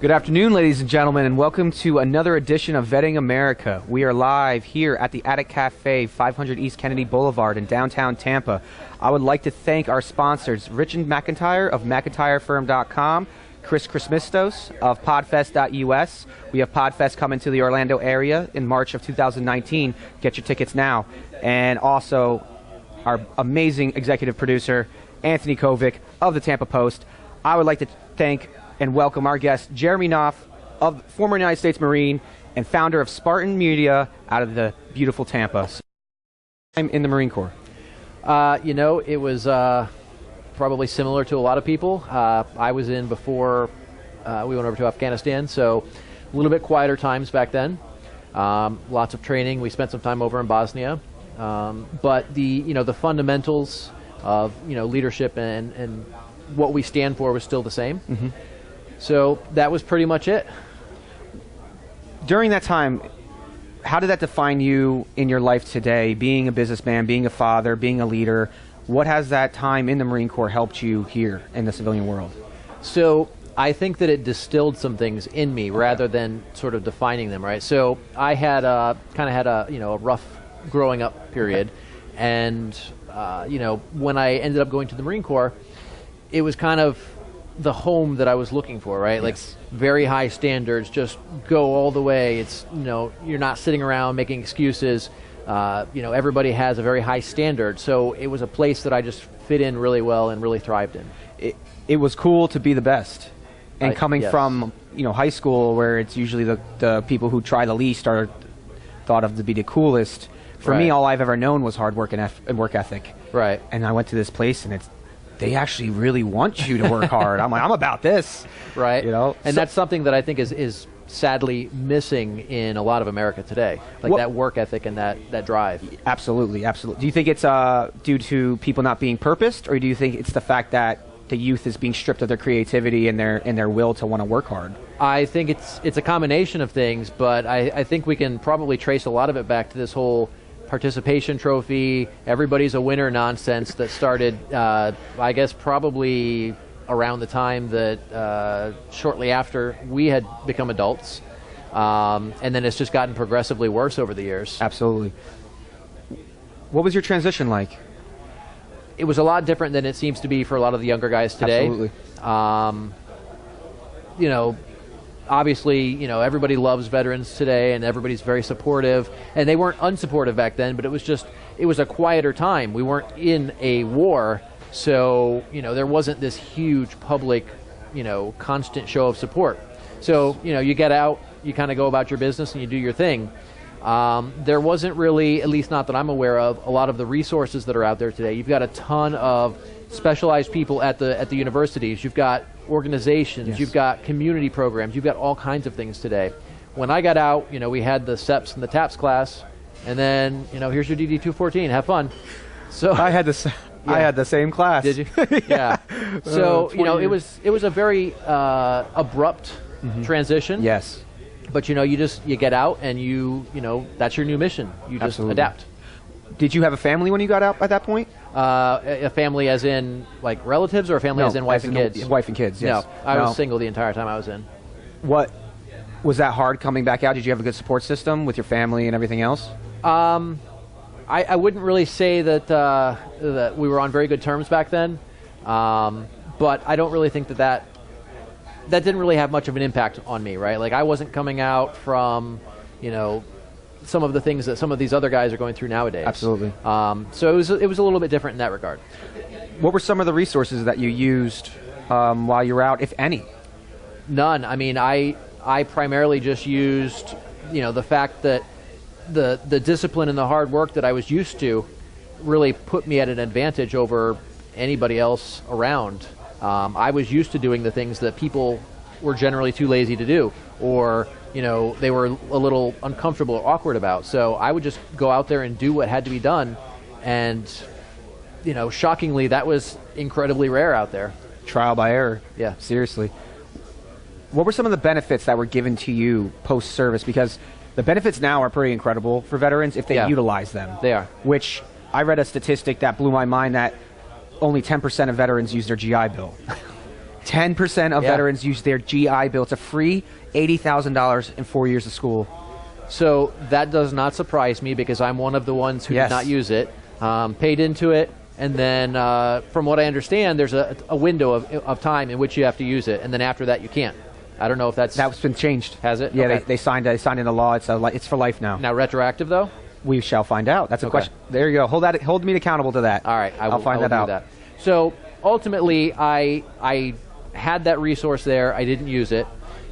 Good afternoon, ladies and gentlemen, and welcome to another edition of Vetting America. We are live here at the Attic Cafe, 500 East Kennedy Boulevard in downtown Tampa. I would like to thank our sponsors, Richard McIntyre of McIntyreFirm.com, Chris Chrismistos of Podfest.us. We have Podfest coming to the Orlando area in March of 2019. Get your tickets now. And also our amazing executive producer, Anthony Kovic of the Tampa Post. I would like to thank and welcome our guest, Jeremy Knopf, of former United States Marine and founder of Spartan Media out of the beautiful Tampa. I'm in the Marine Corps. It was probably similar to a lot of people. I was in before we went over to Afghanistan, so a little bit quieter times back then. Lots of training. We spent some time over in Bosnia. But the fundamentals of leadership and what we stand for was still the same. Mm-hmm. So that was pretty much it. During that time, how did that define you in your life today, being a businessman, being a father, being a leader? What has that time in the Marine Corps helped you here in the civilian world? So I think that it distilled some things in me rather than sort of defining them, right? So I had kind of had a rough growing up period. And, when I ended up going to the Marine Corps, it was kind of the home that I was looking for, right? Yes. Like very high standards, just go all the way. It's, you're not sitting around making excuses. Everybody has a very high standard. So it was a place that I just fit in really well and really thrived in. It was cool to be the best. And coming from, high school where it's usually the people who try the least are thought of to be the coolest. For me, all I've ever known was hard work and work ethic. Right. And I went to this place and they actually really want you to work hard. I'm like, I'm about this. Right. And that's something that I think is sadly missing in a lot of America today. Like that work ethic and that drive. Absolutely, absolutely. Do you think it's due to people not being purposed, or do you think it's the fact that the youth is being stripped of their creativity and their will to want to work hard? I think it's a combination of things, but I think we can probably trace a lot of it back to this whole participation trophy, everybody's a winner nonsense that started, I guess, probably around the time that shortly after we had become adults. And then it's just gotten progressively worse over the years. Absolutely. What was your transition like? It was a lot different than it seems to be for a lot of the younger guys today. Absolutely. Obviously, everybody loves veterans today and everybody's very supportive, and they weren't unsupportive back then, but it was a quieter time. We weren't in a war, so, there wasn't this huge public, constant show of support. So, you get out, you kind of go about your business and you do your thing. There wasn't really, at least not that I'm aware of, a lot of the resources that are out there today. You've got a ton of specialized people at the universities. You've got organizations, yes. You've got community programs, you've got all kinds of things today. When I got out, we had the SEPs and the TAPS class, and then, here's your DD-214, have fun. So I had the same class. Did you? Yeah. So, it was a very abrupt transition. Yes. But, you get out and that's your new mission. You just adapt. Did you have a family when you got out at that point? A family as in, like, relatives, or a family as in wife and kids? Wife and kids, yes. No, I was single the entire time I was in. What, was that hard coming back out? Did you have a good support system with your family and everything else? I wouldn't really say that we were on very good terms back then, but I don't really think that didn't really have much of an impact on me, right? Like, I wasn't coming out from, some of the things that some of these other guys are going through nowadays. Absolutely. So it was a little bit different in that regard. What were some of the resources that you used while you were out, if any? None. I mean, I primarily just used, the fact that the discipline and the hard work that I was used to really put me at an advantage over anybody else around. I was used to doing the things that people were generally too lazy to do, or they were a little uncomfortable or awkward about. So I would just go out there and do what had to be done. And, shockingly, that was incredibly rare out there. Trial by error. Yeah. Seriously. What were some of the benefits that were given to you post-service? Because the benefits now are pretty incredible for veterans if they utilize them. They are. Which I read a statistic that blew my mind that only 10% of veterans use their GI Bill. 10% of Yeah. veterans use their GI Bill. It's a free $80,000 in 4 years of school. So that does not surprise me because I'm one of the ones who Yes. did not use it, paid into it, and then from what I understand, there's a window of time in which you have to use it, and then after that you can't. I don't know if that's Been changed. Has it? Yeah, Okay. they signed in the law. It's for life now. now retroactive though. We shall find out. That's a Okay. question. There you go. Hold me accountable to that. All right, I'll find that do out. That. So ultimately, I had that resource there. I didn't use it.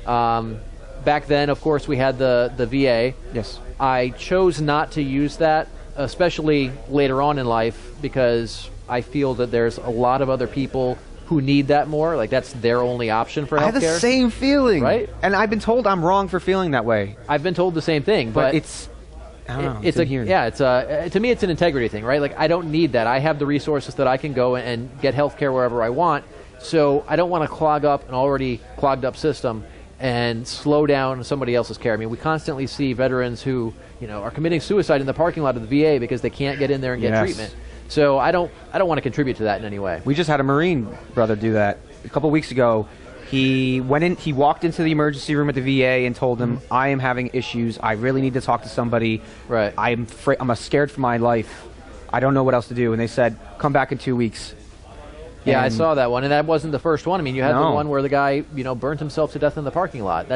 Back then, of course, we had the VA. Yes. I chose not to use that, especially later on in life, because I feel that there's a lot of other people who need that more. Like that's their only option for healthcare. I have the same feeling, Right? And I've been told I'm wrong for feeling that way. I've been told the same thing, But but it's I don't know. it's in here. to me it's an integrity thing, right? Like I don't need that. I have the resources that I can go and get healthcare wherever I want. So I don't want to clog up an already clogged up system and slow down somebody else's care. I mean, we constantly see veterans who, are committing suicide in the parking lot of the VA because they can't get in there and get Yes. treatment. So I don't want to contribute to that in any way. We just had a Marine brother do that a couple weeks ago. He walked into the emergency room at the VA and told them, I am having issues. I really need to talk to somebody. Right. I'm scared for my life. I don't know what else to do. And they said, come back in 2 weeks. Yeah, I And- saw that one, and that wasn't the first one. I mean, you had the No. one where the guy, burnt himself to death in the parking lot.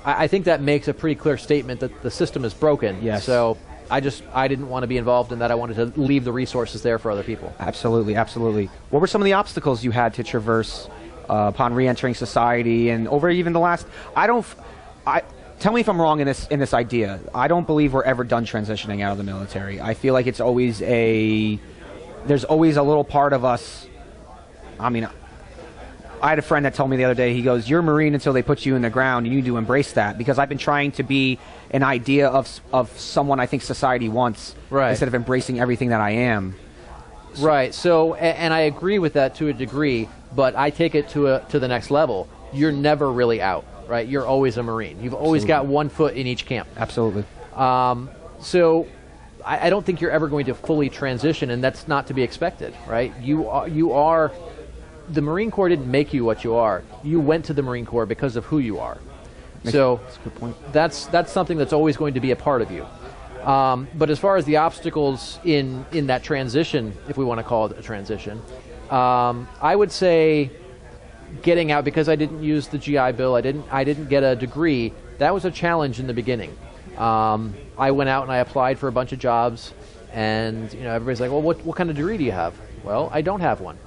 I think that makes a pretty clear statement that the system is broken. Yes. So I didn't want to be involved in that. I wanted to leave the resources there for other people. Absolutely, absolutely. What were some of the obstacles you had to traverse upon re-entering society and over even the last? Tell me if I'm wrong in this idea. I don't believe we're ever done transitioning out of the military. I feel like it's always there's always a little part of us. I mean, I had a friend that told me the other day, he goes, you're a Marine until they put you in the ground. You need to embrace that, because I've been trying to be an idea of someone I think society wants, Right. instead of embracing everything that I am. Right. So, and I agree with that to a degree, but I take it to the next level. You're never really out, right? You're always a Marine. You've always got one foot in each camp. Absolutely. So I don't think you're ever going to fully transition, and that's not to be expected, right? You are the Marine Corps didn't make you what you are. You went to the Marine Corps because of who you are. So That's a good point. that's something that's always going to be a part of you. But as far as the obstacles in that transition, if we want to call it a transition, I would say getting out, because I didn't use the GI Bill, I didn't get a degree. That was a challenge in the beginning. I went out and I applied for a bunch of jobs, and everybody's like, well, what kind of degree do you have? Well, I don't have one.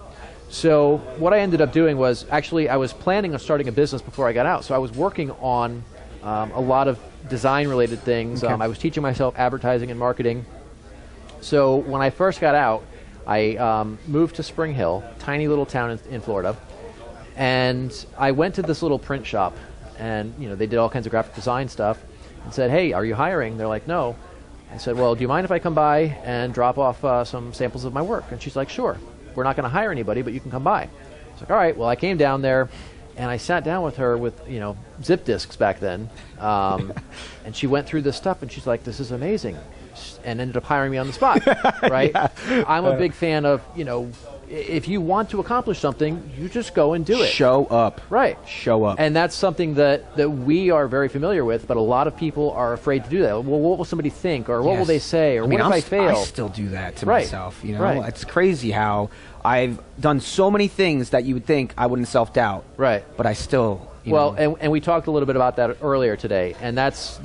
So what I ended up doing was, actually, I was planning on starting a business before I got out. So I was working on a lot of design-related things. Okay. I was teaching myself advertising and marketing. So when I first got out, I moved to Spring Hill, tiny little town in Florida, and I went to this little print shop, and they did all kinds of graphic design stuff, and said, hey, are you hiring? They're like, no. I said, well, do you mind if I come by and drop off some samples of my work? And she's like, sure. We're not going to hire anybody, but you can come by. I was like, all right. Well, I came down there, and I sat down with her with, zip disks back then, and she went through this stuff, and she's like, this is amazing, and ended up hiring me on the spot, right? I'm a big fan of, if you want to accomplish something, you just go and do it. Show up. Right. Show up. And that's something that we are very familiar with, but a lot of people are afraid to do that. Well, what will somebody think, or what will Yes. they say, or what if I fail? I still do that to Right. myself. Right. It's crazy how I've done so many things that you would think I wouldn't self-doubt. Right. But I still. Well, and we talked a little bit about that earlier today, and that's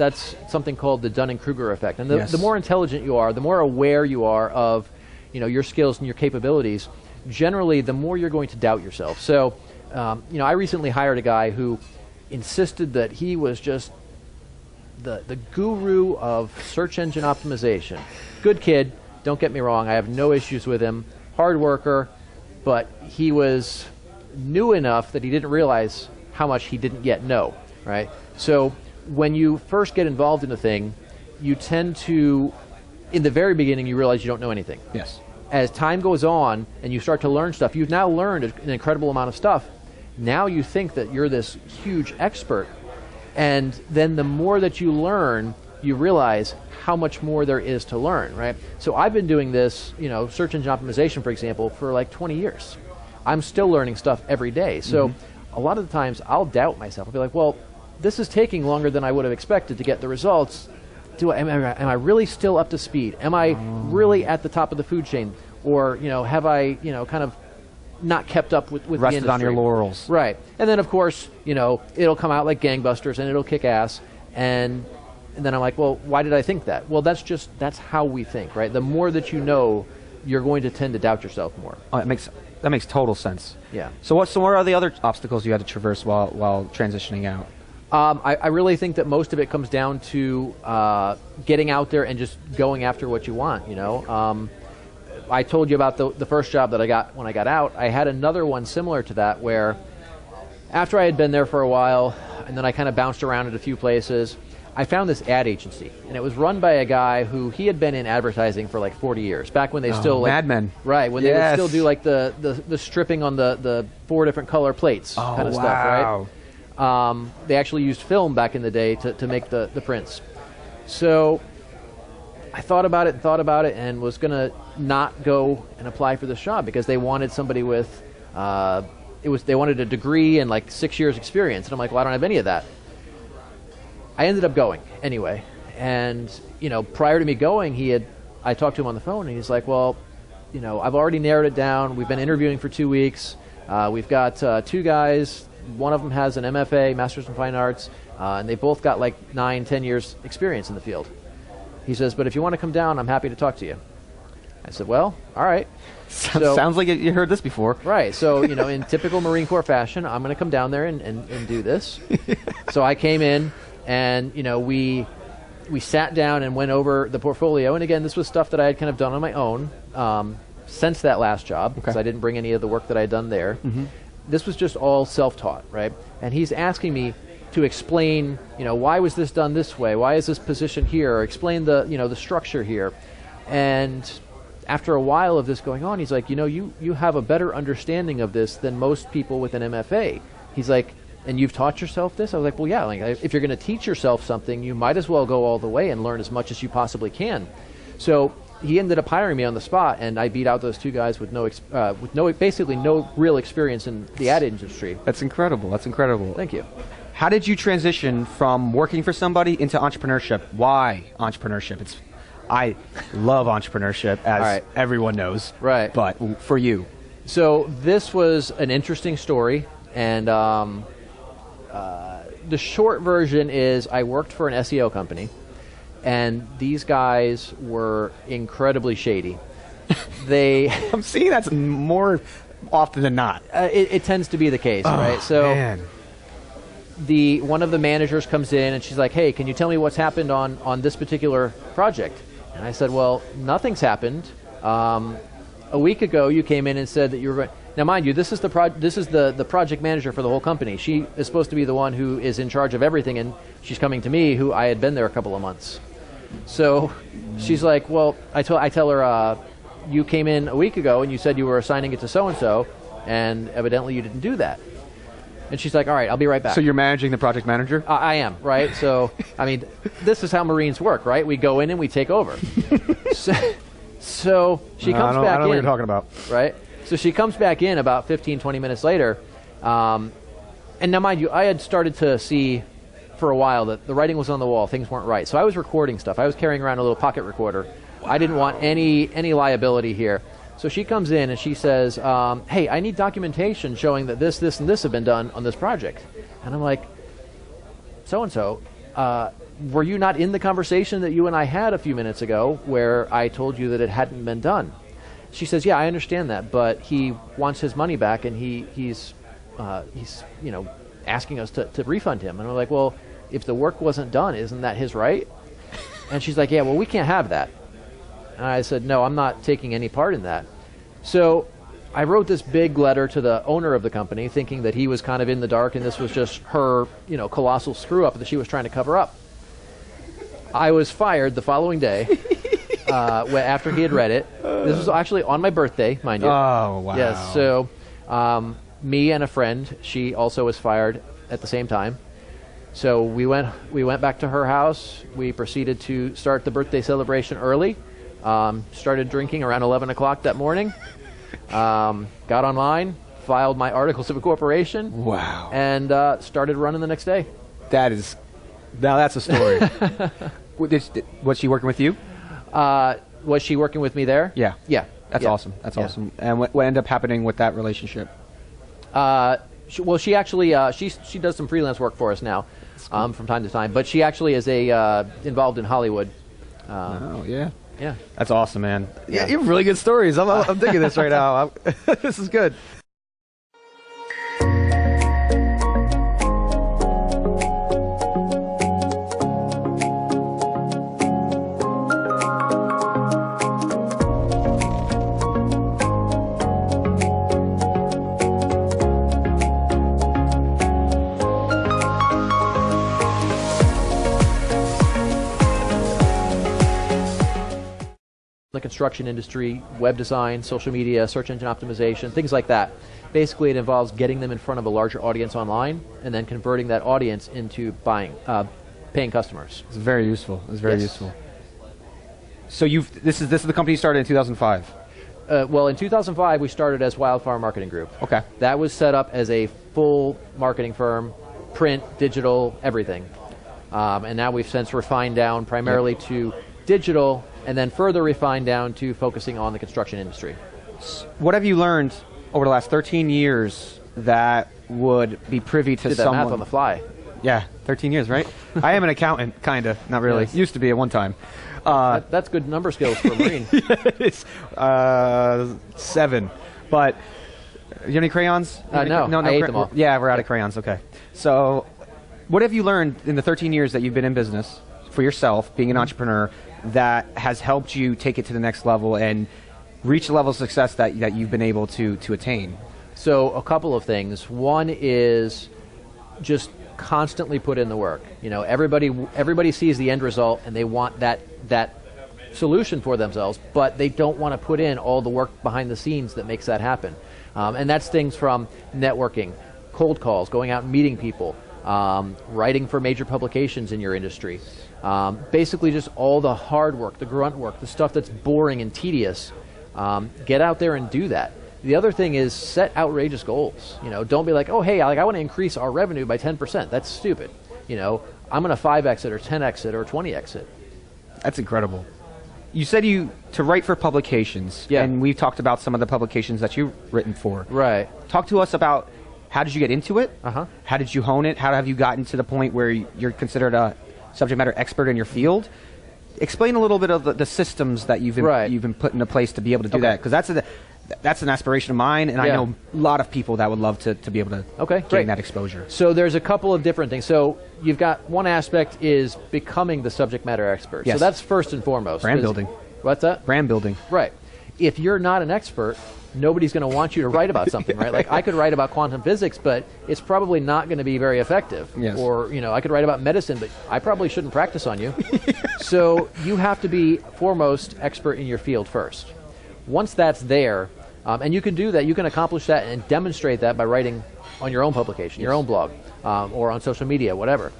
something called the Dunning-Kruger effect. And Yes. the more intelligent you are, the more aware you are of, your skills and your capabilities, generally, the more you're going to doubt yourself. So, I recently hired a guy who insisted that he was just the guru of search engine optimization. Good kid, don't get me wrong, I have no issues with him. Hard worker, but he was new enough that he didn't realize how much he didn't yet know, right? So when you first get involved in a thing, you tend to, in the very beginning, you realize you don't know anything. Yes. As time goes on and you start to learn stuff, you've now learned an incredible amount of stuff. Now you think that you're this huge expert. And then the more that you learn, you realize how much more there is to learn, right? So I've been doing this, search engine optimization, for example, for like 20 years. I'm still learning stuff every day. So a lot of the times I'll doubt myself. I'll be like, well, this is taking longer than I would have expected to get the results. Am I really still up to speed? Am I really at the top of the food chain? Or, have I, kind of not kept up with the industry? Rested on your laurels. Right. And then, of course, it'll come out like gangbusters and it'll kick ass. And then I'm like, well, why did I think that? Well, that's how we think, right? The more that you know, you're going to tend to doubt yourself more. Oh, that makes total sense. Yeah. So what are the other obstacles you had to traverse while transitioning out? I really think that most of it comes down to getting out there and just going after what you want, I told you about the first job that I got when I got out. I had another one similar to that where after I had been there for a while and then I kind of bounced around at a few places, I found this ad agency, and it was run by a guy who he had been in advertising for like 40 years, back when they still like Mad Men. Right, when they would still do like the stripping on the 4 different color plates kind of stuff, right? They actually used film back in the day to make the prints. So I thought about it and was going to not go and apply for this job because they wanted somebody with they wanted a degree and like 6 years experience, and I'm like, well, I don't have any of that. I ended up going anyway, and prior to me going, I talked to him on the phone, and he's like, well, I've already narrowed it down. We've been interviewing for 2 weeks. We've got 2 guys. One of them has an MFA, Master's in Fine Arts, and they both got like 9-10 years experience in the field. He says, but if you want to come down, I'm happy to talk to you. I said, well, all right. Sounds like you heard this before. Right. So, in typical Marine Corps fashion, I'm going to come down there and do this. So I came in, and, we sat down and went over the portfolio. And again, this was stuff that I had kind of done on my own since that last job, because I didn't bring any of the work that I had done there. This was just all self-taught, right? And he's asking me to explain, why was this done this way? Why is this position here? Or explain the structure here. And after a while of this going on, he's like, you have a better understanding of this than most people with an MFA. He's like, and you've taught yourself this? I was like, well, yeah. Like, if you're going to teach yourself something, you might as well go all the way and learn as much as you possibly can. So he ended up hiring me on the spot, and I beat out those 2 guys with basically no real experience in the ad industry. That's incredible. That's incredible. Thank you. How did you transition from working for somebody into entrepreneurship? Why entrepreneurship? I love entrepreneurship, as everyone knows. Right. But for you? So this was an interesting story, and the short version is I worked for an SEO company, and these guys were incredibly shady. I'm seeing that's more often than not. It tends to be the case, right? So man. One of the managers comes in and she's like, hey, can you tell me what's happened on this particular project? And I said, well, nothing's happened. A week ago, you came in and said that you were going. Now, mind you, this is the project manager for the whole company. She is supposed to be the one who is in charge of everything, and she's coming to me, who I had been there a couple of months. So she's like, well, I tell her, you came in a week ago and you said you were assigning it to so-and-so, and evidently you didn't do that. And she's like, all right, I'll be right back. So you're managing the project manager? I am, right? So, I mean, this is how Marines work, right? We go in and we take over. So she comes back in. I don't know what you're talking about. Right? So she comes back in about 15, 20 minutes later. And now, mind you, I had started to see for a while that the writing was on the wall. Things weren't right. So I was recording stuff. I was carrying around a little pocket recorder. I didn't want any liability here. So she comes in and she says, hey, I need documentation showing that this, and this have been done on this project. And I'm like, so-and-so, were you not in the conversation that you and I had a few minutes ago where I told you that it hadn't been done? She says, yeah, I understand that, but he wants his money back, and he's asking us to refund him. And I'm like, well, if the work wasn't done, isn't that his right? And she's like, yeah, well, we can't have that. And I said, no, I'm not taking any part in that. So I wrote this big letter to the owner of the company, thinking that he was kind of in the dark and this was just her, colossal screw up that she was trying to cover up. I was fired the following day after he had read it. This was actually on my birthday, mind you. Oh, wow. Yes. So me and a friend, she also was fired at the same time. So we went back to her house. We proceeded to start the birthday celebration early. Started drinking around 11 o'clock that morning. Got online, filed my articles of incorporation. Wow. And started running the next day. Now that's a story. Was she working with you? Was she working with me there? Yeah. Yeah. That's awesome. That's awesome. And what ended up happening with that relationship? She actually she does some freelance work for us now, from time to time. But she actually is involved in Hollywood. Oh yeah. Yeah. That's awesome, man. Yeah, you have really good stories. I'm digging this right now. This is good. The construction industry, web design, social media, search engine optimization, things like that. Basically, it involves getting them in front of a larger audience online and then converting that audience into paying customers. It's very useful. It's very useful. So this is the company you started in 2005. Well, in 2005, we started as Wildfire Marketing Group. Okay. That was set up as a full marketing firm, print, digital, everything. And now we've since refined down primarily to digital, and then further refined down to focusing on the construction industry. What have you learned over the last 13 years that would be privy to Did someone? that math on the fly. Yeah, 13 years, right? I am an accountant, kind of, not really. Yes. Used to be at one time. That's good number skills for a Marine. It's 7. But you have any crayons? No, I ate them all. Yeah, we're out of crayons. Okay. So, what have you learned in the 13 years that you've been in business for yourself, being an entrepreneur, that has helped you take it to the next level and reach the level of success that you've been able to attain? So a couple of things. One is just constantly put in the work. You know, everybody sees the end result and they want that solution for themselves, but they don't want to put in all the work behind the scenes that makes that happen. And that's things from networking, cold calls, going out and meeting people, writing for major publications in your industry. Basically just all the hard work, the grunt work, the stuff that's boring and tedious. Get out there and do that. The other thing is set outrageous goals. You know, don't be like, oh, hey, I want to increase our revenue by 10%. That's stupid. You know, I'm going to 5x it or 10x it or 20x it. That's incredible. You said to write for publications, and we've talked about some of the publications that you've written for. Right. Talk to us about how did you get into it? How did you hone it? How have you gotten to the point where you're considered a subject matter expert in your field? Explain a little bit of the systems that you've been put into place to be able to do that, because that's an aspiration of mine, and I know a lot of people that would love to be able to gain that exposure. So there's a couple of different things. So you've got one aspect is becoming the subject matter expert. Yes. So that's first and foremost. Brand building. What's that? Brand building. Right. If you're not an expert, nobody's going to want you to write about something, right? Like I could write about quantum physics, but it's probably not going to be very effective. Yes. Or, you know, I could write about medicine, but I probably shouldn't practice on you. So you have to be foremost expert in your field first. Once that's there, and you can do that, you can accomplish that and demonstrate that by writing on your own publication, your own blog, or on social media, whatever.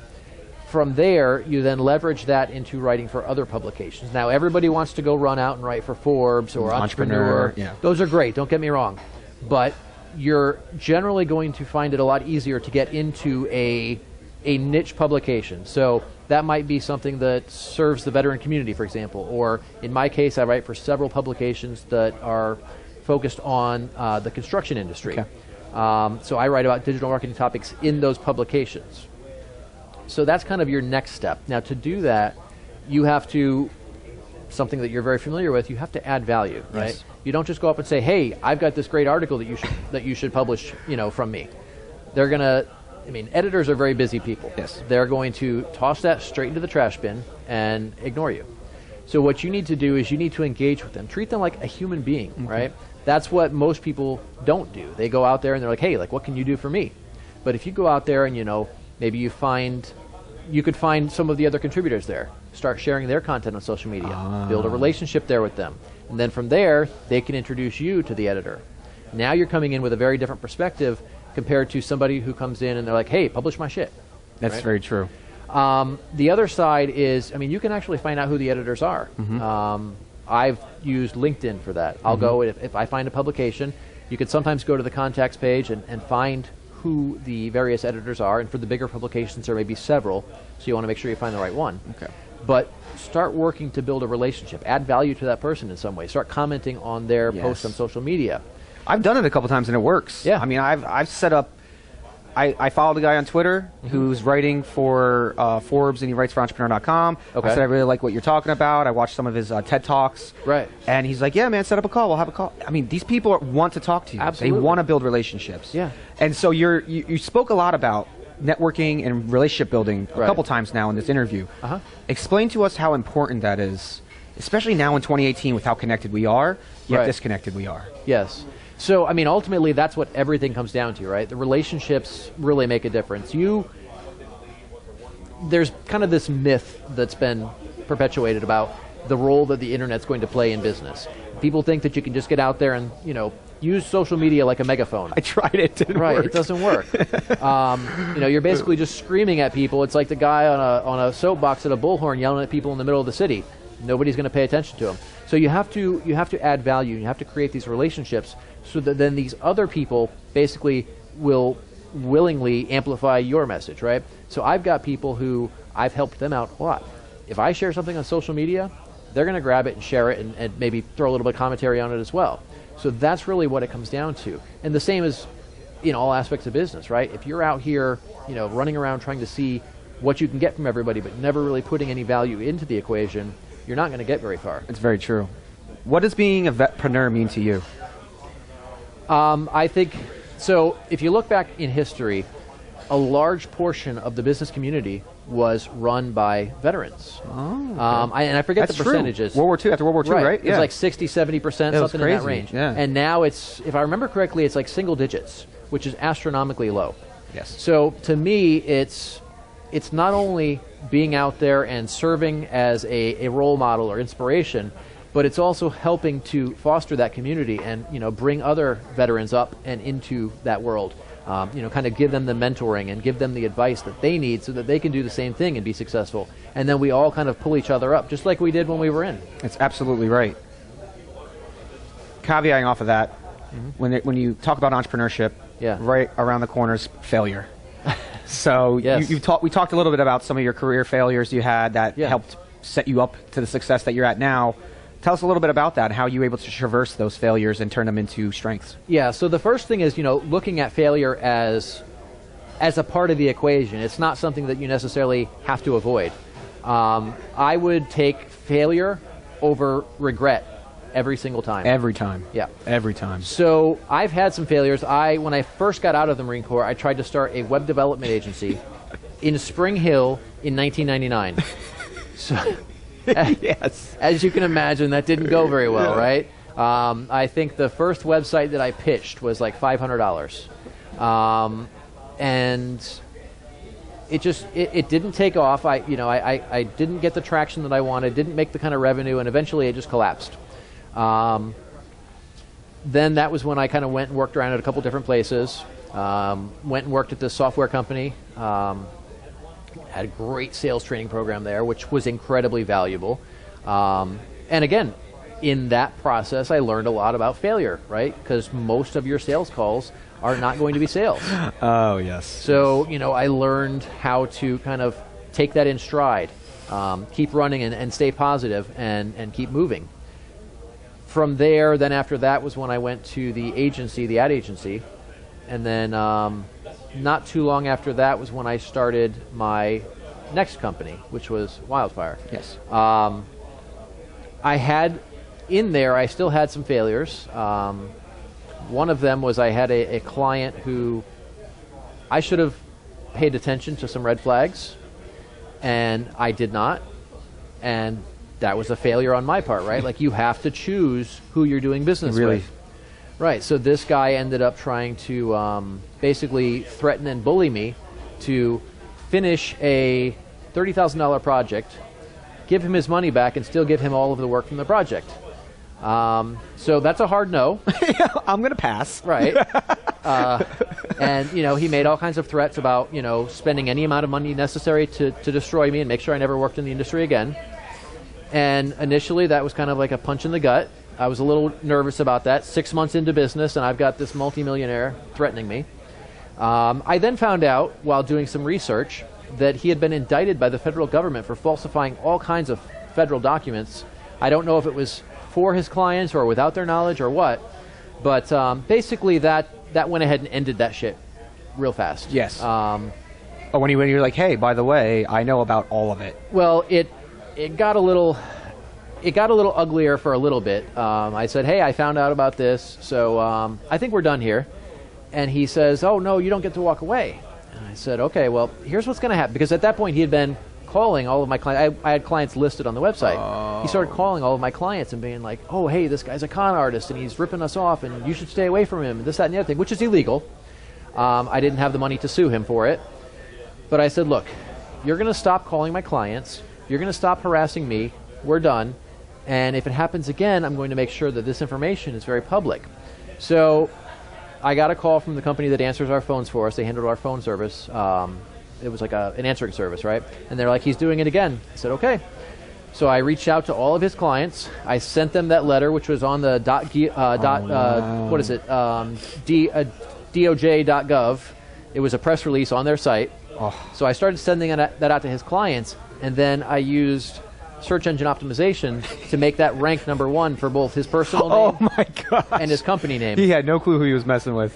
From there, you then leverage that into writing for other publications. Now, everybody wants to go run out and write for Forbes or Entrepreneur. Those are great, don't get me wrong. But you're generally going to find it a lot easier to get into a niche publication. So that might be something that serves the veteran community, for example. Or in my case, I write for several publications that are focused on the construction industry. Okay. So I write about digital marketing topics in those publications. So that's kind of your next step. Now to do that, you have to, something that you're very familiar with, you have to add value, right? Yes. You don't just go up and say, hey, I've got this great article that you should publish, you know, from me. They're gonna, I mean, editors are very busy people. Yes. They're going to toss that straight into the trash bin and ignore you. So what you need to do is you need to engage with them. Treat them like a human being, right? That's what most people don't do. They go out there and they're like, hey, like, what can you do for me? But if you go out there and, you know, maybe you could find some of the other contributors there, start sharing their content on social media, build a relationship there with them. And then from there, they can introduce you to the editor. Now you're coming in with a very different perspective compared to somebody who comes in and they're like, hey, publish my shit. That's very true. The other side is, I mean, you can actually find out who the editors are. I've used LinkedIn for that. I'll go, if I find a publication, You can sometimes go to the contacts page and find who the various editors are, and for the bigger publications there may be several, so you want to make sure you find the right one. Okay. But start working to build a relationship. Add value to that person in some way. Start commenting on their posts on social media. I've done it a couple times and it works. Yeah. I mean, I've set up. I followed a guy on Twitter who's writing for Forbes, and he writes for Entrepreneur.com. Okay. I said I really like what you're talking about. I watched some of his TED Talks. Right. And he's like, yeah, man, set up a call. We'll have a call. I mean, these people want to talk to you. Absolutely. They want to build relationships. Yeah. And so you spoke a lot about networking and relationship building a Right. couple times now in this interview. Uh-huh. Explain to us how important that is, especially now in 2018 with how connected we are, yet Right. disconnected we are. Yes. So, I mean, ultimately, that's what everything comes down to, right? The relationships really make a difference. There's kind of this myth that's been perpetuated about the role that the internet's going to play in business. People think that you can just get out there and, use social media like a megaphone. I tried it, didn't Right, work. it doesn't work. You're basically just screaming at people. It's like the guy on a soapbox at a bullhorn yelling at people in the middle of the city. Nobody's going to pay attention to him. So you have to add value. You have to create these relationships so that then these other people basically will willingly amplify your message, right? So I've got people who I've helped them out a lot. If I share something on social media, they're going to grab it and share it and maybe throw a little bit of commentary on it as well. So that's really what it comes down to. And the same is in all aspects of business, right? If you're out here, running around trying to see what you can get from everybody but never really putting any value into the equation, you're not going to get very far. It's very true. What does being a vetpreneur mean to you? I think, so if you look back in history, a large portion of the business community was run by veterans. Oh, okay. And I forget That's the percentages. True. After World War II, right? It was like 60, 70%, something in that range. Yeah. And now it's, if I remember correctly, it's like single digits, which is astronomically low. Yes. So to me, it's not only being out there and serving as a role model or inspiration, but it's also helping to foster that community and bring other veterans up and into that world. Kind of give them the mentoring and give them the advice that they need so that they can do the same thing and be successful. And then we all kind of pull each other up, just like we did when we were in. It's absolutely right. Caveating off of that, when you talk about entrepreneurship, right around the corner is failure. So Yes. we talked a little bit about some of your career failures you had that helped set you up to the success that you're at now. Tell us a little bit about that, how you were able to traverse those failures and turn them into strengths. Yeah, so the first thing is, looking at failure as a part of the equation. It's not something that you necessarily have to avoid. I would take failure over regret every single time. Every time. Yeah. Every time. So I've had some failures. When I first got out of the Marine Corps, I tried to start a web development agency in Spring Hill in 1999. So, Yes. as you can imagine, that didn't go very well, right? I think the first website that I pitched was like $500. And it didn't take off. I didn't get the traction that I wanted, didn't make the kind of revenue, and eventually it just collapsed. Then that was when I kind of went and worked around at a couple different places. Went and worked at this software company. Had a great sales training program there, which was incredibly valuable. And again, in that process, I learned a lot about failure, right? Because most of your sales calls are not going to be sales. Oh, yes. So, I learned how to kind of take that in stride, keep running and stay positive and keep moving. From there, then after that was when I went to the agency, the ad agency. And then not too long after that was when I started my next company, which was Wildfire. Yes. I still had some failures. One of them was I had a client who I should have paid attention to some red flags, and I did not. And that was a failure on my part, right? Like, you have to choose who you're doing business Really? with. Right, so this guy ended up trying to basically threaten and bully me to finish a $30,000 project, give him his money back, and still give him all of the work from the project. So that's a hard no. I'm going to pass. Right. And, he made all kinds of threats about, spending any amount of money necessary to destroy me and make sure I never worked in the industry again. And initially that was kind of like a punch in the gut. I was a little nervous about that. 6 months into business, and I've got this multimillionaire threatening me. I then found out, while doing some research, that he had been indicted by the federal government for falsifying all kinds of federal documents. I don't know if it was for his clients or without their knowledge or what, but basically that went ahead and ended that shit real fast. Yes. But when you're like, hey, by the way, I know about all of it. Well, it got a little uglier for a little bit. I said, hey, I found out about this, so I think we're done here. And he says, oh, no, you don't get to walk away. And I said, okay, well, here's what's going to happen. Because at that point, he had been calling all of my clients. I had clients listed on the website. Oh. He started calling all of my clients and being like, oh, hey, this guy's a con artist, and he's ripping us off, and you should stay away from him, and this, that, and the other thing, which is illegal. I didn't have the money to sue him for it. But I said, look, you're going to stop calling my clients. You're going to stop harassing me. We're done. And if it happens again, I'm going to make sure that this information is very public. So I got a call from the company that answers our phones for us. They handled our phone service. It was like an answering service, right? And they're like, he's doing it again. I said, okay. So I reached out to all of his clients. I sent them that letter, which was on the DOJ.gov. It was a press release on their site. Oh. So I started sending that out to his clients, and then I used search engine optimization to make that rank #1 for both his personal name Oh my gosh. and his company name. He had no clue who he was messing with.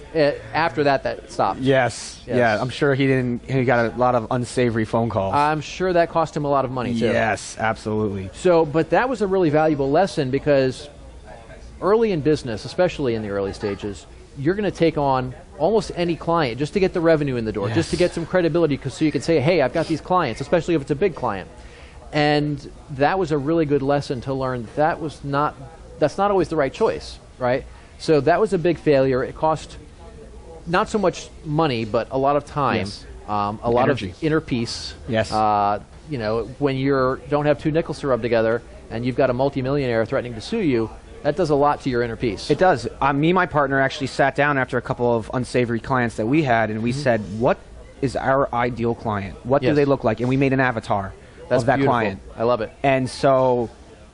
After that stopped. Yes. Yeah, I'm sure he got a lot of unsavory phone calls. I'm sure that cost him a lot of money, too. Yes, absolutely. So, but that was a really valuable lesson, because early in business, especially in the early stages, you're going to take on almost any client just to get the revenue in the door, just to get some credibility, so you can say, hey, I've got these clients, especially if it's a big client. And that was a really good lesson to learn. That's not always the right choice, right? So that was a big failure. It cost not so much money, but a lot of time, a lot of inner peace. Yes. When you don't have two nickels to rub together and you've got a multimillionaire threatening to sue you, that does a lot to your inner peace. It does. Me and my partner actually sat down after a couple of unsavory clients that we had, and we said, what is our ideal client? What do they look like? And we made an avatar of that beautiful. client. I love it. And so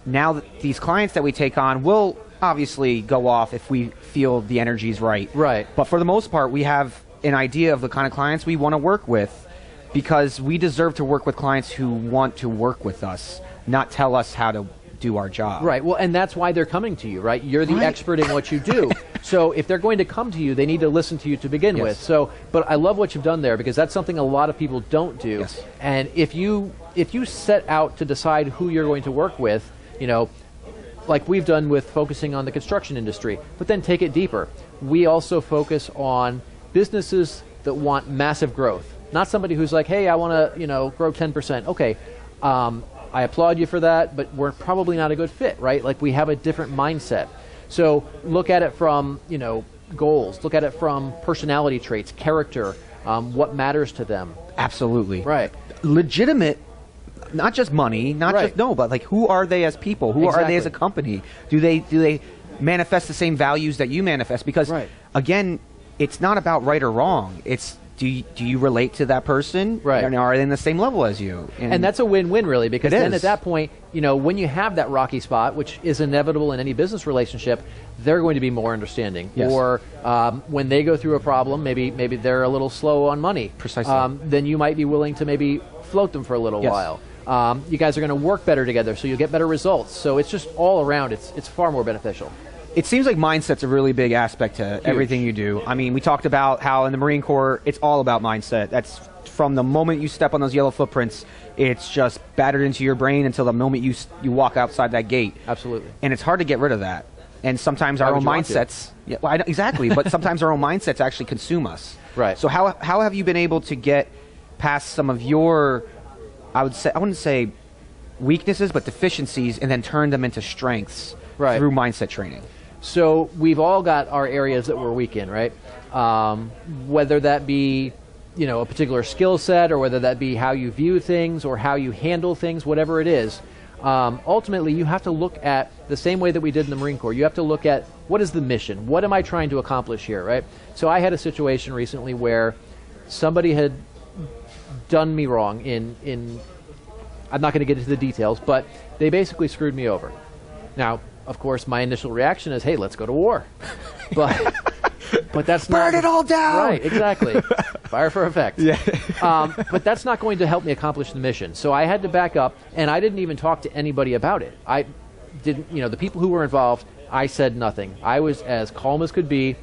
now these clients that we take on will obviously go off if we feel the energy's right. Right. But for the most part, we have an idea of the kind of clients we want to work with, because we deserve to work with clients who want to work with us, not tell us how to do our job. Right. Well, and that's why they're coming to you, right? You're the expert in what you do. So if they're going to come to you, they need to listen to you to begin with. So, but I love what you've done there, because that's something a lot of people don't do. Yes. And if you set out to decide who you're going to work with, like we've done with focusing on the construction industry, but then take it deeper. We also focus on businesses that want massive growth. Not somebody who's like, hey, I want to, grow 10%. Okay. I applaud you for that, but we're probably not a good fit, right? Like, we have a different mindset. So look at it from, goals. Look at it from personality traits, character, what matters to them. Absolutely. Right. Legitimate, not just money, but like, who are they as people? Who are they as a company? Do they manifest the same values that you manifest? Because again, it's not about right or wrong. It's do you relate to that person? Right. And are they in the same level as you? And that's a win-win, really, because then at that point, when you have that rocky spot, which is inevitable in any business relationship, they're going to be more understanding. Yes. Or when they go through a problem, maybe they're a little slow on money. Precisely. Then you might be willing to maybe float them for a little while. You guys are going to work better together, so you'll get better results. So it's just all around. It's far more beneficial. It seems like mindset's a really big aspect to everything you do. I mean, we talked about how in the Marine Corps, it's all about mindset. That's from the moment you step on those yellow footprints, it's just battered into your brain until the moment you walk outside that gate. Absolutely. And it's hard to get rid of that. And sometimes our own mindsets, exactly, but sometimes our own mindsets actually consume us. Right. So how have you been able to get past some of your, I wouldn't say weaknesses, but deficiencies, and then turn them into strengths through mindset training? So we've all got our areas that we're weak in, right? Whether that be, a particular skill set, or whether that be how you view things or how you handle things, whatever it is. Ultimately, you have to look at the same way that we did in the Marine Corps. You have to look at, what is the mission? What am I trying to accomplish here, right? So I had a situation recently where somebody had done me wrong in I'm not going to get into the details, but they basically screwed me over. Now, of course, my initial reaction is, hey, let's go to war. But that's not... Burn it all down! Right, exactly. Fire for effect. Yeah. But that's not going to help me accomplish the mission. So I had to back up, and I didn't even talk to anybody about it. I didn't, the people who were involved, I said nothing. I was as calm as could be.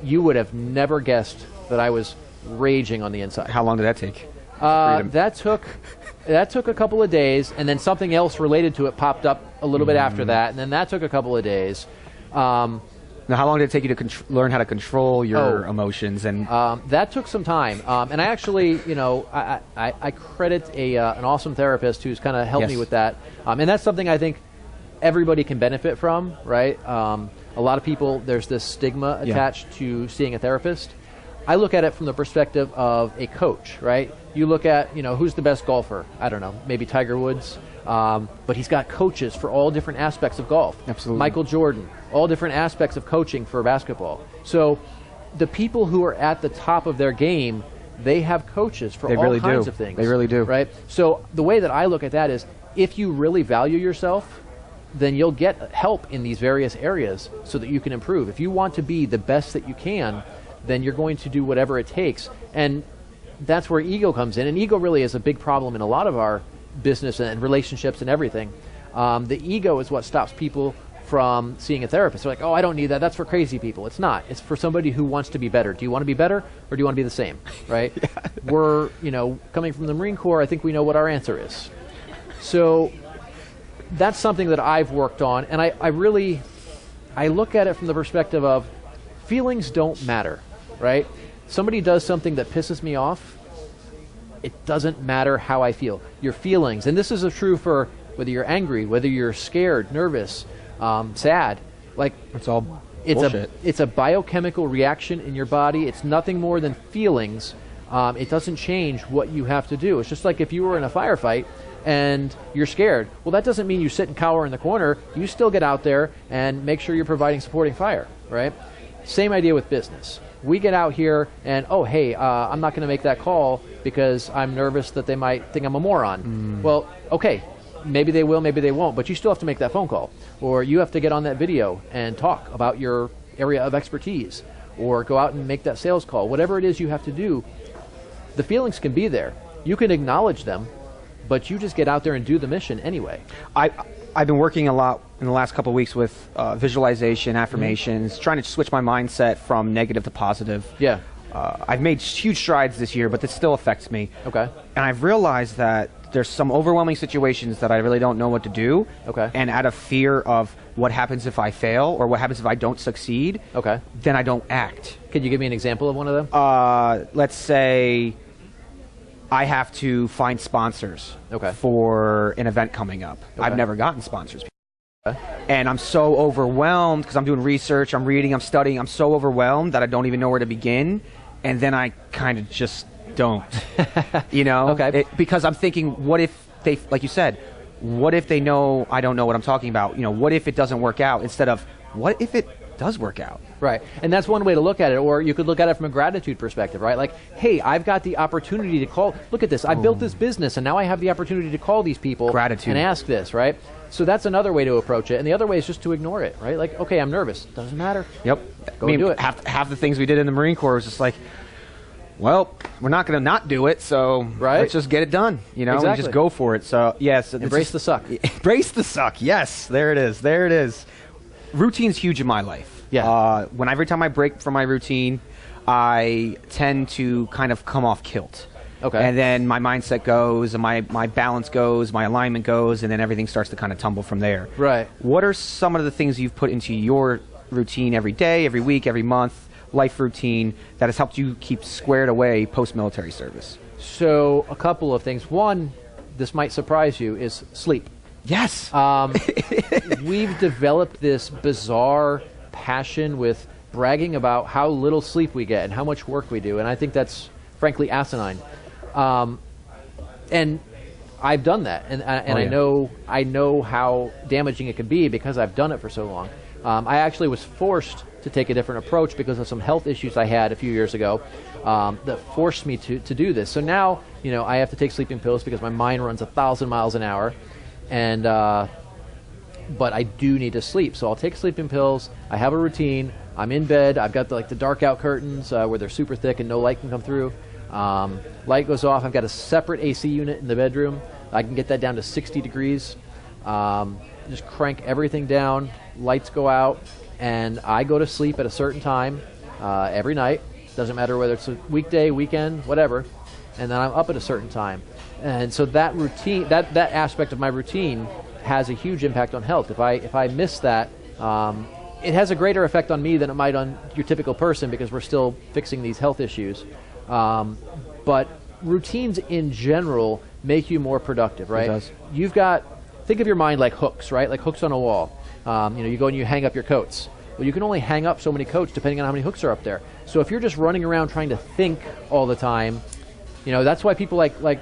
You would have never guessed that I was raging on the inside. How long did that take? That took a couple of days, and then something else related to it popped up a little bit after that, and then that took a couple of days. Now, how long did it take you to learn how to control your emotions? And that took some time, and I actually, I credit an awesome therapist who's kind of helped me with that, and that's something I think everybody can benefit from, right? A lot of people, there's this stigma attached to seeing a therapist. I look at it from the perspective of a coach, right? You look at, who's the best golfer? I don't know, maybe Tiger Woods, but he's got coaches for all different aspects of golf. Absolutely. Michael Jordan, all different aspects of coaching for basketball. So the people who are at the top of their game, they have coaches for all kinds of things. They really do. Right? So the way that I look at that is, if you really value yourself, then you'll get help in these various areas so that you can improve. If you want to be the best that you can, then you're going to do whatever it takes. And that's where ego comes in. And ego really is a big problem in a lot of our business and relationships and everything. The ego is what stops people from seeing a therapist. They're like, oh, I don't need that. That's for crazy people. It's not. It's for somebody who wants to be better. Do you want to be better, or do you want to be the same? Right? We're, coming from the Marine Corps, I think we know what our answer is. So that's something that I've worked on. And I look at it from the perspective of feelings don't matter, right? Somebody does something that pisses me off, it doesn't matter how I feel. Your feelings, and this is true for whether you're angry, whether you're scared, nervous, sad, like it's all bullshit. It's a biochemical reaction in your body. It's nothing more than feelings. It doesn't change what you have to do. It's just like if you were in a firefight and you're scared. Well, that doesn't mean you sit and cower in the corner. You still get out there and make sure you're providing supporting fire, right? Same idea with business. We get out here and, oh, hey, I'm not going to make that call because I'm nervous that they might think I'm a moron. Well, okay, maybe they will, maybe they won't, but you still have to make that phone call. Or you have to get on that video and talk about your area of expertise, or go out and make that sales call. Whatever it is you have to do, the feelings can be there. You can acknowledge them, but you just get out there and do the mission anyway. I've been working a lot in the last couple of weeks with visualization, affirmations, trying to switch my mindset from negative to positive. Yeah. I've made huge strides this year, but this still affects me. Okay. And I've realized that there's some overwhelming situations that I really don't know what to do. Okay. And out of fear of what happens if I fail or what happens if I don't succeed, okay, then I don't act. Could you give me an example of one of them? Let's say I have to find sponsors for an event coming up. I've never gotten sponsors. And I'm so overwhelmed because I'm doing research, I'm reading, I'm studying. I'm so overwhelmed that I don't even know where to begin. And then I kind of just don't, because I'm thinking, what if they, like you said, what if they know I don't know what I'm talking about? What if it doesn't work out, instead of what if it does work out? Right. And that's one way to look at it. Or you could look at it from a gratitude perspective, right? Like, hey, I've got the opportunity to call. Look at this. I built this business, and now I have the opportunity to call these people and ask this, right? So that's another way to approach it. And the other way is just to ignore it, right? Like, okay, I'm nervous. Doesn't matter. Yep. Go do it. Half the things we did in the Marine Corps was just like, well, we're not going to not do it, so let's just get it done. Exactly. We just go for it. So, yes. Embrace the suck. Embrace the suck. Yes, there it is. There it is. Routine's huge in my life. Yeah. Every time I break from my routine, I tend to kind of come off kilt. Okay. And then my mindset goes, and my balance goes, my alignment goes, and then everything starts to kind of tumble from there. Right. What are some of the things you've put into your routine every day, every week, every month, life routine that has helped you keep squared away post-military service? So a couple of things. One, this might surprise you, is sleep. Yes. We've developed this bizarre passion with bragging about how little sleep we get and how much work we do, and I think that's frankly asinine. And I've done that, and I know how damaging it can be because I've done it for so long. I actually was forced to take a different approach because of some health issues I had a few years ago that forced me to do this. So now, I have to take sleeping pills because my mind runs 1,000 miles an hour, and but I do need to sleep. So I'll take sleeping pills. I have a routine. I'm in bed. I've got the dark out curtains where they're super thick and no light can come through. Light goes off. I've got a separate AC unit in the bedroom. I can get that down to 60 degrees. Just crank everything down. Lights go out, and I go to sleep at a certain time every night. Doesn't matter whether it's a weekday, weekend, whatever. And then I'm up at a certain time. And so that routine, that aspect of my routine has a huge impact on health. If I miss that, it has a greater effect on me than it might on your typical person because we're still fixing these health issues. But routines in general make you more productive, right? It does. You've got, think of your mind like hooks, right? Like hooks on a wall. You go and you hang up your coats. Well, you can only hang up so many coats depending on how many hooks are up there. So if you're just running around trying to think all the time, that's why people like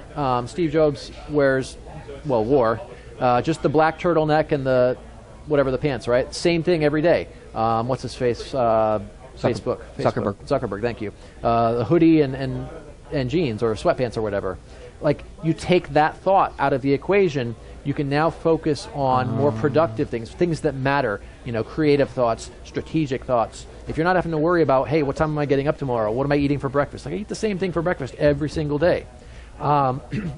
Steve Jobs wore just the black turtleneck and the whatever the pants, right? Same thing every day. What's his face? Facebook. Zuckerberg, thank you. A hoodie and jeans or sweatpants or whatever. Like, you take that thought out of the equation, you can now focus on more productive things that matter, creative thoughts, strategic thoughts. If you're not having to worry about, hey, what time am I getting up tomorrow? What am I eating for breakfast? Like, I eat the same thing for breakfast every single day.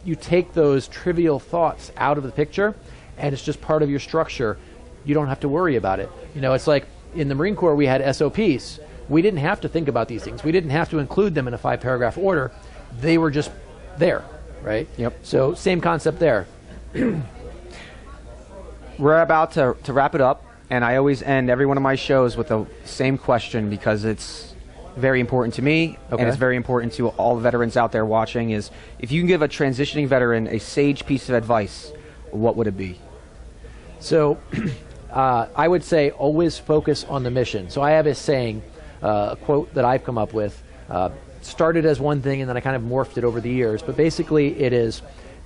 You take those trivial thoughts out of the picture, and it's just part of your structure. You don't have to worry about it. It's like in the Marine Corps, we had SOPs. We didn't have to think about these things. We didn't have to include them in a 5-paragraph order. They were just there, right? Yep. So same concept there. We're about to wrap it up, and I always end every one of my shows with the same question because it's very important to me, and it's very important to all the veterans out there watching, is if you can give a transitioning veteran a sage piece of advice, what would it be? So I would say always focus on the mission. So I have a saying, a quote that I've come up with, started as one thing and then I kind of morphed it over the years, but basically it is,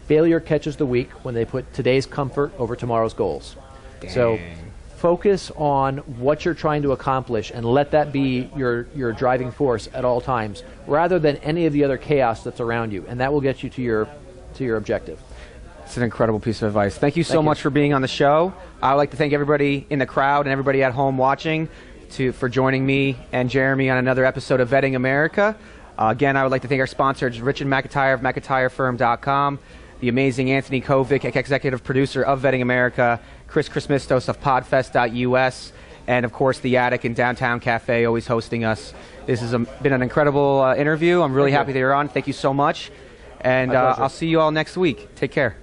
failure catches the weak when they put today's comfort over tomorrow's goals. Dang. So focus on what you're trying to accomplish and let that be your driving force at all times, rather than any of the other chaos that's around you, and that will get you to your objective. It's an incredible piece of advice. Thank you so much for being on the show. I would like to thank everybody in the crowd and everybody at home watching for joining me and Jeremy on another episode of Vetting America. Again, I would like to thank our sponsors, Richard McIntyre of McIntyreFirm.com, the amazing Anthony Kovic, executive producer of Vetting America, Chris Chrismistos of Podfest.us, and of course the Attic in Downtown Cafe always hosting us. This has been an incredible interview. I'm really happy that you're on. Thank you so much. And I'll see you all next week. Take care.